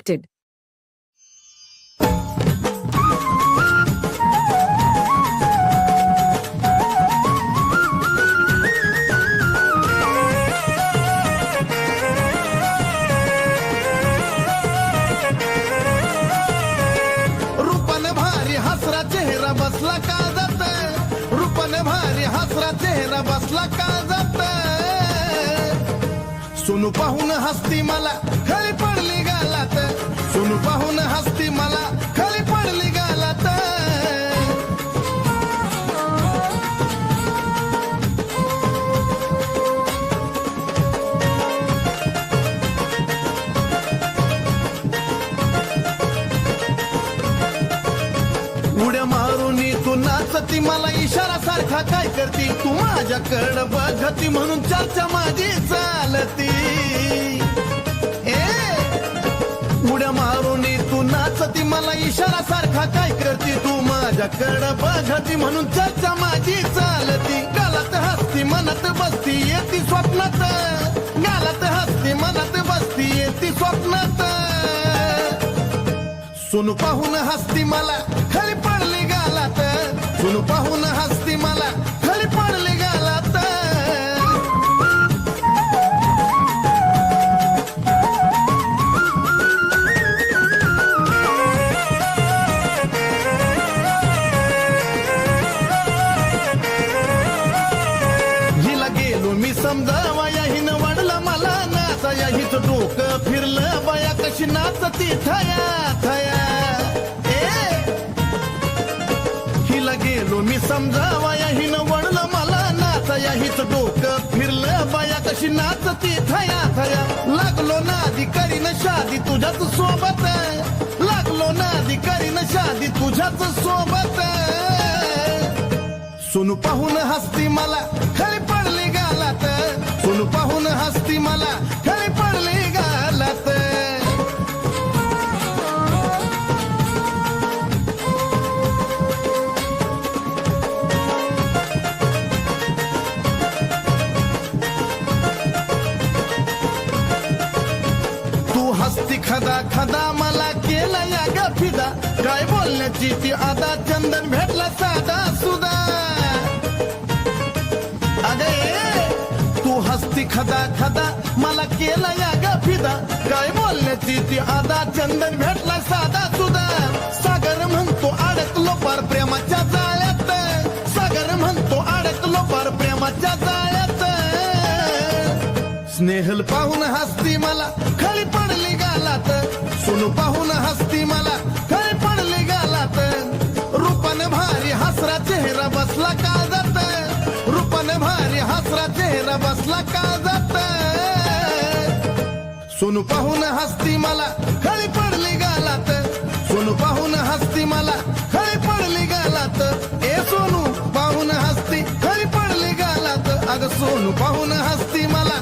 connected. रूपाने भारी हसरा चेहरा बसला का जात, रूपाने भारी हसरा चेहरा बसला का जात. सोनू पाहून हसती मला खाली पडली गालात, सोनू पाहून हसती मला खाली पडली गालात. उड्या मारून तू नाचती मला इशारा सारखा काय करती, तू माझ्याकडं बघती म्हणून चर्चा माझी चालती. उड्या मारून तू नाचती मला इशारा सारखा काय करती, तू माझ्याकडं बघती म्हणून चर्चा माझी चालती. गालात हसती मनात बसती येती स्वप्नात, गालात हसती मनात बसती येती स्वप्नात. सोनू पाहून हसती मला खाली पडली गालात, सोनू पाहून हसती मला खाली पडली गालात. हिला गेलो मी समजावया हिनं वाढला मला नाचाया, हिचं डोकं फिरलं बाया कशी नाचती थया थया. हिला गेलो मी समजावया हिनं वळलं मला नाचाया, हिचं डोकं फिरलं बाया कशी नाचती थया थया. लागलो नादी करीन शादी तुझ्याच सोबत, लागलो नादी करीन शादी तुझ्याच सोबत. सोनू पाहून हसती मला खाली पडली गालात, सोनू पाहून हसती मला खाली पडली गालात. तू हसती खदा खदा मला केला या ग फिदा, काय बोलण्याची ती आदा चंदन भेटला साधा सुदा. अगे तू हसती खदा खदा मला केला या ग फिदा, काय बोलण्याची ती आदा चंदन भेटला साधा सुदा. सागर म्हणतो अडकलो पार प्रेमाच्या जाळ्यात, सागर म्हणतो अडकलो पार प्रेमाच्या जाळ्यात. स्नेहल पाहून हसती मला खाली पडली गालात, सोनू पाहून हसती मला खाली पडली गालात. रूपाने भारी हसरा चेहरा बसला का जात, रूपाने भारी हसरा चेहरा बसला का जात. सोनू पाहून हसती मला खाली पडली गालात, सोनू पाहून हसती मला खाली पडली गालात. ए सोनू पाहून हसती खाली पडली गालात, अगं सोनू पाहून हसती मला